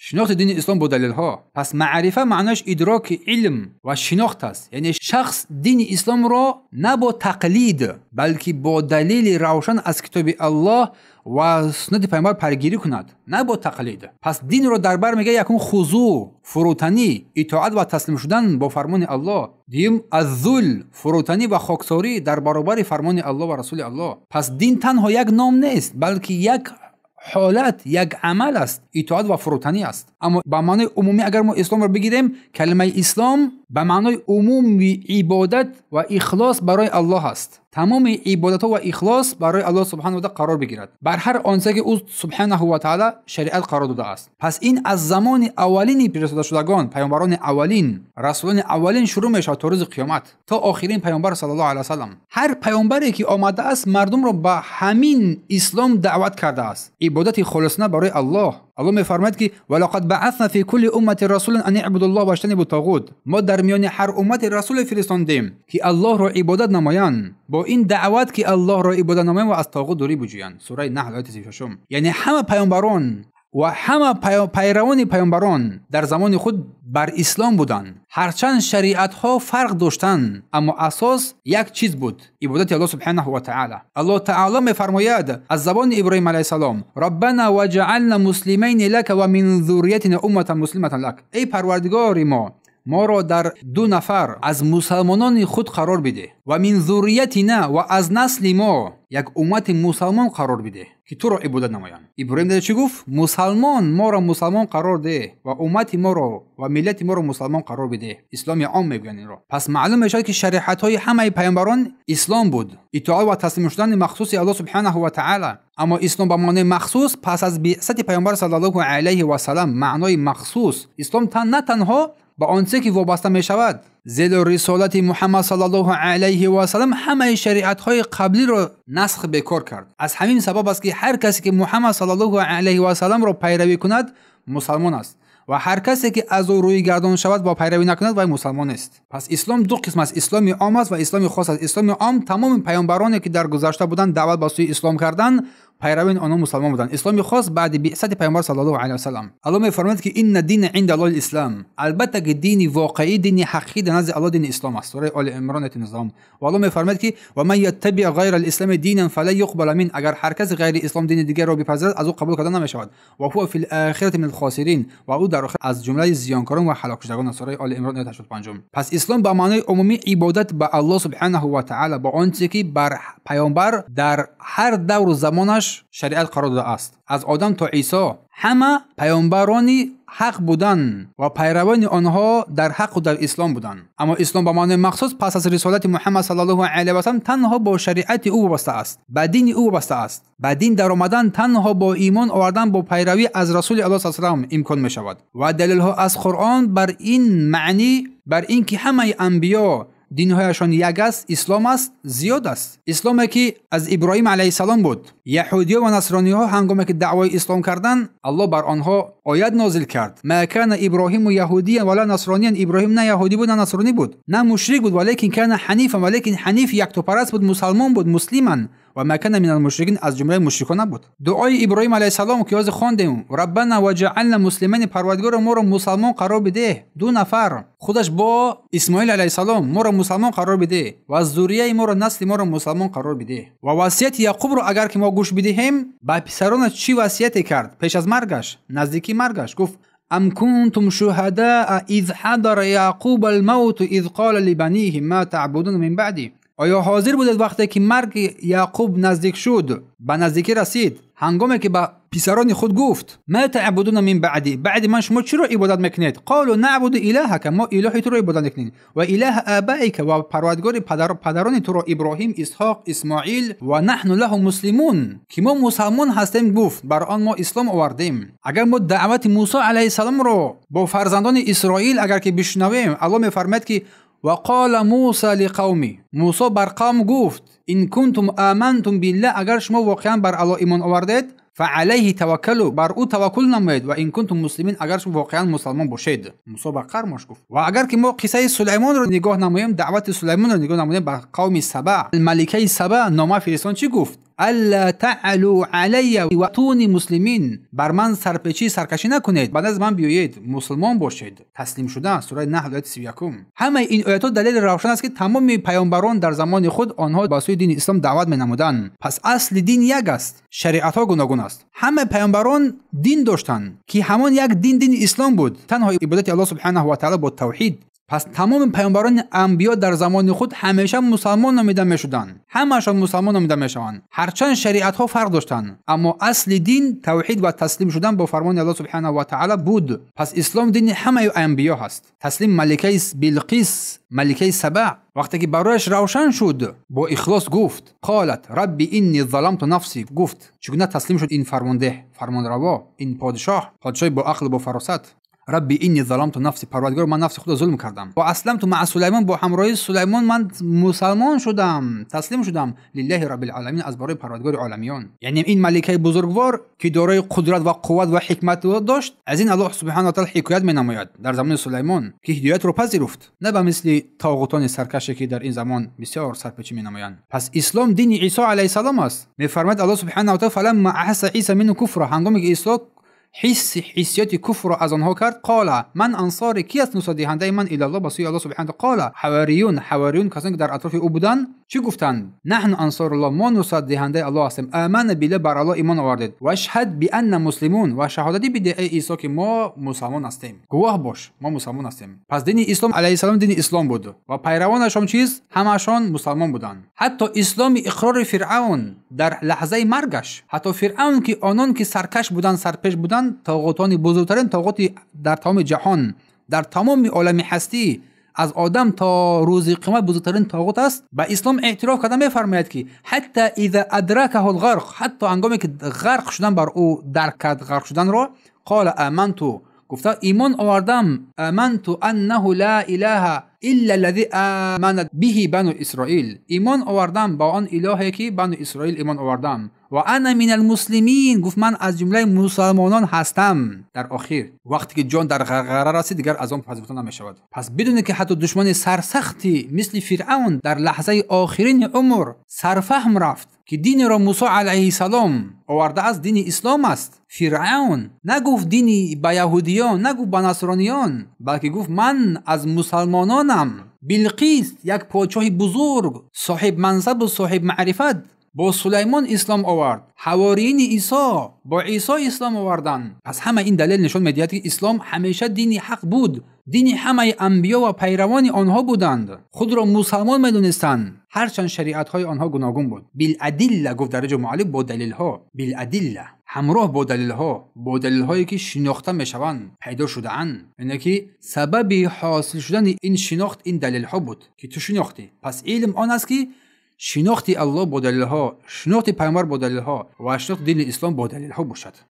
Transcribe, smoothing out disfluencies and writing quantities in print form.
شناخت دین اسلام با دلیل ها. پس معرفه معناش ادراک علم و شناخت است. یعنی شخص دین اسلام را نه با تقلید بلکه با دلیل روشن از کتاب الله و سنت پیامبر پیگیری کند، نه با تقلید. پس دین رو در بر میگه یکون خضوع، فروتنی، اطاعت و تسلیم شدن با فرمان الله. دیم الذل، فروتنی و خاکساری در برابر فرمان الله و رسول الله. پس دین تنها یک نام نیست بلکه یک حالت، یک عمل است، اطاعت و فروتنی است. اما به معنای عمومی اگر ما اسلام رو بگیریم، کلمه اسلام به معنای عمومی عبادت و اخلاص برای الله است. تمام عبادت و اخلاص برای الله سبحانه و تعالی قرار بگیرد، بر هر آنچه که او سبحانه و تعالی شریعت قرار داده است. پس این از زمان اولین فرستاده شدگان، پیامبران اولین، رسولان اولین شروع میشه تا روز قیامت، تا آخرین پیامبر صلی الله علیه و سلم. هر پیامبری که آمده است مردم را به همین اسلام دعوت کرده است، عبادت خالصانه برای الله. الله میفرماید که ولقد بعثنا فی کل امه رسولا ان اعبدوا الله واجتنبوا الطاغوت. ما در میان هر امت رسول فرستادیم که الله را عبادت نمایند، با این دعوت که الله را عبادت نمایند و از طاغوت دوری بجویند. سوره نحل آیه 36. یعنی همه پیامبران و همه پیروان پیامبران در زمان خود بر اسلام بودند. هرچند شریعت ها فرق داشتند اما اساس یک چیز بود، عبادت الله سبحانه و تعالی. الله تعالی میفرماید از زبان ابراهیم علیه السلام: ربنا وجعلنا مسلمین لك و من ذریتنا امه مسلمه لك. ای پروردگار ما را در دو نفر از مسلمانان خود قرار بده و من ذریتنا و از نسل ما یک امت مسلمان قرار بده که تو را عبادت نمایند. ابراهیم دیگه چی گفت؟ مسلمان ما را مسلمان قرار ده و امت ما را و ملت ما را مسلمان قرار بده. اسلام عام میگن این را. پس معلوم میشه که شریعت های همه پیامبران اسلام بود، اطاعت و تسلیم شدن مخصوص الله سبحانه و تعالی. اما اسلام به معنای مخصوص پس از بعثت پیامبر صلی الله علیه و سلم، معنای مخصوص اسلام نه تنها با آنچه که وابسته می شود زیل رسالت محمد صلی الله علیه و سلم همه شریعت های قبلی را نسخ بکار کرد. از همین سبب است که هر کسی که محمد صلی الله علیه و سلم را پیروی کند مسلمان است و هر کسی که از او روی گردان شود و پیروی نکند و مسلمان است. پس اسلام دو قسم است، اسلام عام است و اسلام خاص است. اسلام عام تمام پیامبرانی که در گذشته بودند دعوت به سوی اسلام کردند، پیروان آنها مسلمان بودند. اسلام خاص بعد بعثت پیامبر صلی الله علیه و سلم. الله میفرماید که ان الدین عند الله الاسلام. البته که دین واقعی، دین حقیقی نزد الله دین اسلام است. سوره آل عمران آیه 19. و الله میفرماید که و من یتبع غیر الاسلام دینا فلن یقبل منه. اگر هر کس غیر اسلام دین دیگر را بپذیرد از او قبول کردن نمیشود و هو فی الاخره من الخاسرین. و او در آخرت از جمله زیانکاران و هلاک شدگان. سوره آل عمران آیه 85. پس اسلام به معنای عمومی عبادت به الله سبحانه و تعالی با آنچه که بر پیامبر در هر دور و زمانش شریعت قرار داده است. از آدم تا عیسی همه پیامبرانی حق بودند و پیروان آنها در حق و در اسلام بودند. اما اسلام به معنای مخصوص پس از رسالت محمد صلی الله علیه و سلم تنها با شریعت او وابسته است، به دین او وابسته است. به دین در آمدن تنها با ایمان آوردن با پیروی از رسول الله صلی الله علیه و سلم امکان می شود. و دلیل ها از قرآن بر این معنی، بر اینکه همه انبیا دینهایشان یک است، اسلام است، زیاد است. اسلامی که از ابراهیم علیه السلام بود. یهودی‌ها و نصرانی‌ها هنگامی که دعوای اسلام کردند، الله بر آنها آیت نازل کرد: ما کان ابراهیم یهودیا ولا نصرانیا. ابراهیم نه یهودی بود نه نصرانی بود، نه مشرک بود، ولیکن کان حنیفا. ولیکن حنیف یکتاپرست بود، مسلمان بود، مسلمان. و ما کان من المشرکین، از جمله مشرکان نبود. دعای ابراهیم علیه السلام که از خواندیم: ربنا وجعلنا مسلمین. پروردگار ما را مسلمان قرار بده. دو نفر خودش با اسماعیل علیه السلام ما را مسلمان قرار بده و از ذریه ما را، نسل ما را مسلمان قرار بده. و وصیت یعقوب را اگر که ما گوش بدهیم، با پسرانش چی وصیت کرد پیش از مرگش، نزدیکی مرگش؟ گفت: ام کنتم شهداء اذ حضر یعقوب الموت اذ قال لبنیه ما تعبدون من بعدی. آیا حاضر بودید وقتی که مرگ یعقوب نزدیک شد، به نزدیکی رسید، هنگامی که با پسران خود گفت: ما تعبدون من بعدی، بعد من شما چی رو عبادت میکنید؟ قالوا نعبد الهک، ما الهی تو رو عبادت میکنیم، و اله آبائک، و پروردگار پدران تو رو، ابراهیم، اسحاق، اسماعیل، و نحن له مسلمون، که ما مسلمان هستیم. گفت بر آن ما اسلام آوردیم. اگر ما دعوت موسی علیه السلام رو با فرزندان اسرائیل اگر که بشنویم، الله میفرماید که وقال موسی لقومی، موسی بر قوم گفت: ان کنتم آمنتم بالله، اگر شما واقعا بر الله ایمان آوردید، فعلیه توکلوا، بر او توکل نمایید، و ان کنتم مسلمین، اگر شما واقعا مسلمان باشید. موسی بر قومش گفت. و اگر که ما قصه سلیمان رو نگاه نماییم، دعوت سلیمان رو نگاه نماییم، بر قوم سبا، الملکه سبا، نامه فرستان چی گفت؟ الا تعلوا علی و اتونی مسلمین، بر من سرپیچی سرکشی نکنید، بعد از من بیایید مسلمان باشید. تسلیم شدن. سوره نحل آیه 31. همه این آیات دلیل روشن است که تمام پیامبران در زمان خود آنها به سوی دین اسلام دعوت می‌نمودند. پس اصل دین یک است، شریعت ها گوناگون است. همه پیامبران دین داشتند که همان یک دین اسلام بود، تنها عبادت الله سبحانه و تعالی با توحید. پس تمام پیامبران انبیا در زمان خود همیشه مسلمان نامیده میشدند، همه‌شان مسلمان نامیده میشوند، هرچند شریعت ها فرق داشتند، اما اصل دین توحید و تسلیم شدن با فرمان الله سبحانه و تعالی بود. پس اسلام دین همه انبیا هست. تسلیم ملکه بلقیس، ملکه سبع، وقتی که برایش روشن شد با اخلاص گفت قالت ربی انی ظلمت نفسی، گفت چگونه تسلیم شد این فرمانده، فرمانروا، این پادشاه با عقل و فراست. ربی انی ظلمت نفسی، پروردگار من نفس خود ظلم کردم. و اسلمت مع سلیمان، با همراهی سلیمان من مسلمان شدم، تسلیم شدم لله رب العالمین، از برای پروردگار عالمیان. یعنی این ملکه بزرگوار که دارای قدرت و قوت و حکمت داشت، از این الله سبحانه و تعالی حکایت می‌نماید در زمان سلیمان که هدایت رو پذیرفت، نه به مثل طاغوتان سرکشی که در این زمان بسیار سرپیچی می‌نمایند. پس اسلام دین عیسی علیه السلام است. می‌فرماید الله سبحانه و تعالی فلما احس عیسی من کفر، هنگامی که عیسی حسیت کفر را از آنها کرد، قال من انصار کی است نصرت دهنده من الی الله، بسوی الله سبحانه قال حواریون کسانی که در اطراف او بودند چی گفتند؟ نحن انصار الله، ما نصرت دهنده الله هستیم. آمن بالله، بر الله ایمان آوردید. و اشهد بان مسلمون، و شهادتی بده ای عیسی که ما مسلمان هستیم، گواه باش ما مسلمان هستیم. پس دین اسلام علیه السلام دین اسلام بود و پیروانش هم چیز همشان مسلمان بودند. حتی اسلام اقرار فرعون در لحظه مرگش، حتی فرعون که آنان که سرکش بودند، سرپیش بودند، طاغوتان بزرگترین طاغوت در تمام جهان، در تمام عالم هستی، از آدم تا روز قیامت بزرگترین طاغوت است، به اسلام اعتراف کرده میفرماید که حتی اذا ادرکه الغرق، حتی هنگامی که غرق شدن بر او درک کرد غرق شدن را، قال آمنت، گفته ایمان آوردم، آمنت انه لا اله الا الذي آمنت به بنو اسرائیل، ایمان آوردم با آن الهی که بنو اسرائیل ایمان آوردم. و انا من المسلمین، گفت من از جمله مسلمانان هستم. در آخر وقتی که جان در غرغره رسید دیگر از آن پذیرفته نمیشود. پس بدون که حتی دشمن سرسختی مثل فرعون در لحظه آخرین عمر سرفهم رفت که دین را موسی علیه السلام آورده از دین اسلام است، فرعون نگفت دینی به یهودیان، نگفت به نصرانیان، بلکه گفت من از مسلمانانم. بلقیس یک پادشاه بزرگ، صاحب منصب و صاحب معرفت، با سلیمان اسلام آورد. حواریین عیسی با عیسی اسلام آوردن. پس همه این دلیل نشون می‌دهد که اسلام همیشه دین حق بود، دین همه انبیا و پیروان آنها بودند، خود را مسلمان می‌دونستند، هرچند شریعت‌های آنها گوناگون بود. بالادله، گفت درجه معلم، با دلیل‌ها، بالادله، همراه با دلیل‌ها، با دلیل‌هایی که شناخته می‌شوند، پیدا شده‌اند. یعنی که سبب حاصل شدن این شناخت این دلیل‌ها بود که تو شناختی. پس علم آن است که شناخت الله با دلیل‌ها، شناخت پیامبر با دلیل‌ها و شناخت دین اسلام با دلیل‌ها باشد.